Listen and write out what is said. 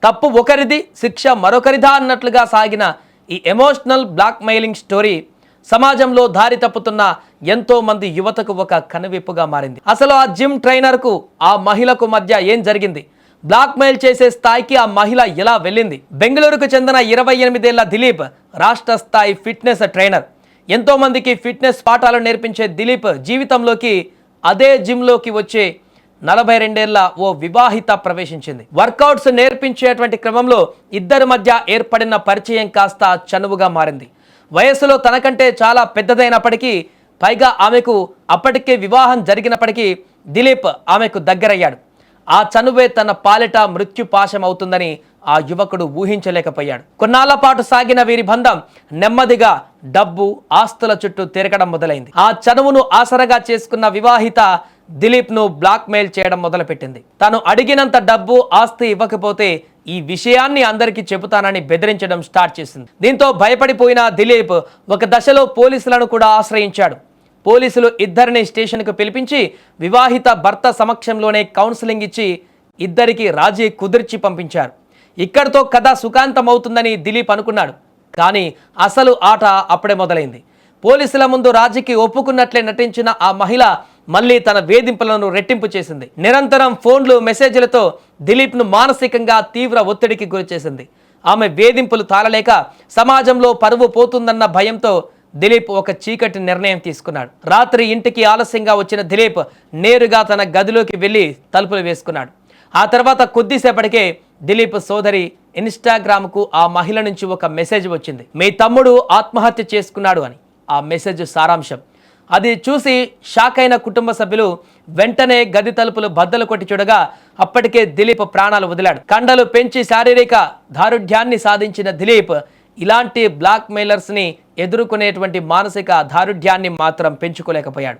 తప్పు ఒకరిది శిక్ష మరొకరిదా అన్నట్లుగా సాగిన ఈ ఎమోషనల్ బ్లాక్ మెయిలింగ్ స్టోరీ సమాజంలో దారి తప్పుతున్న ఎంతో మంది యువతకు ఒక కనువిప్పుగా మారింది. అసలు ఆ జిమ్ ట్రైనర్కు ఆ మహిళకు మధ్య ఏం జరిగింది? బ్లాక్ మెయిల్ చేసే స్థాయికి ఆ మహిళ ఎలా వెళ్ళింది? బెంగళూరుకు చెందిన 28 ఏళ్ల దిలీప్ రాష్ట్ర స్థాయి ఫిట్నెస్ ట్రైనర్. ఎంతో మందికి ఫిట్నెస్ పాఠాలు నేర్పించే దిలీప్ జీవితంలోకి అదే జిమ్లోకి వచ్చే 42 ఏళ్ల ఓ వివాహిత ప్రవేశించింది. వర్కౌట్స్ నేర్పించేటువంటి క్రమంలో ఇద్దరి మధ్య ఏర్పడిన పరిచయం కాస్త చనువుగా మారింది. వయస్సులో తనకంటే చాలా పెద్దదైనప్పటికీ, పైగా ఆమెకు అప్పటికే వివాహం జరిగినప్పటికీ దిలీప్ ఆమెకు దగ్గరయ్యాడు. ఆ చనువే తన పాలిట మృత్యుపాశం అవుతుందని ఆ యువకుడు ఊహించలేకపోయాడు. కొన్నాళ్ల పాటు సాగిన వీరి బంధం నెమ్మదిగా డబ్బు, ఆస్తుల చుట్టూ తిరగడం మొదలైంది. ఆ చనువును ఆసరగా చేసుకున్న వివాహిత దిలీప్ను బ్లాక్ మెయిల్ చేయడం మొదలుపెట్టింది. తను అడిగినంత డబ్బు, ఆస్తి ఇవ్వకపోతే ఈ విషయాన్ని అందరికీ చెబుతానని బెదిరించడం స్టార్ట్ చేసింది. దీంతో భయపడిపోయిన దిలీప్ ఒక దశలో పోలీసులను కూడా ఆశ్రయించాడు. పోలీసులు ఇద్దరిని స్టేషన్కు పిలిపించి వివాహిత భర్త సమక్షంలోనే కౌన్సిలింగ్ ఇచ్చి ఇద్దరికి రాజీ కుదిర్చి పంపించారు. ఇక్కడితో కథ సుఖాంతమవుతుందని దిలీప్ అనుకున్నాడు. కానీ అసలు ఆట అప్పుడే మొదలైంది. పోలీసుల ముందు రాజీకి ఒప్పుకున్నట్లే నటించిన ఆ మహిళ మళ్ళీ తన వేధింపులను రెట్టింపు చేసింది. నిరంతరం ఫోన్లు, మెసేజ్లతో దిలీప్ను మానసికంగా తీవ్ర ఒత్తిడికి గురిచేసింది. ఆమె వేధింపులు తాళలేక సమాజంలో పరువు పోతుందన్న భయంతో దిలీప్ ఒక చీకటి నిర్ణయం తీసుకున్నాడు. రాత్రి ఇంటికి ఆలస్యంగా వచ్చిన దిలీప్ నేరుగా తన గదిలోకి వెళ్ళి తలుపులు వేసుకున్నాడు. ఆ తర్వాత కొద్దిసేపటికే దిలీప్ సోదరి ఇన్స్టాగ్రామ్కు ఆ మహిళ నుంచి ఒక మెసేజ్ వచ్చింది. మీ తమ్ముడు ఆత్మహత్య చేసుకున్నాడు అని. ఆ మెసేజ్ సారాంశం. అది చూసి షాక్ అయిన కుటుంబ సభ్యులు వెంటనే గది తలుపులు బద్దలు కొట్టి చూడగా అప్పటికే దిలీప్ ప్రాణాలు వదిలాడు. కండలు పెంచి శారీరక దారుఢ్యాన్ని సాధించిన దిలీప్ ఇలాంటి బ్లాక్ మెయిలర్స్ని ఎదుర్కొనేటువంటి మానసిక దారుఢ్యాన్ని మాత్రం పెంచుకోలేకపోయాడు.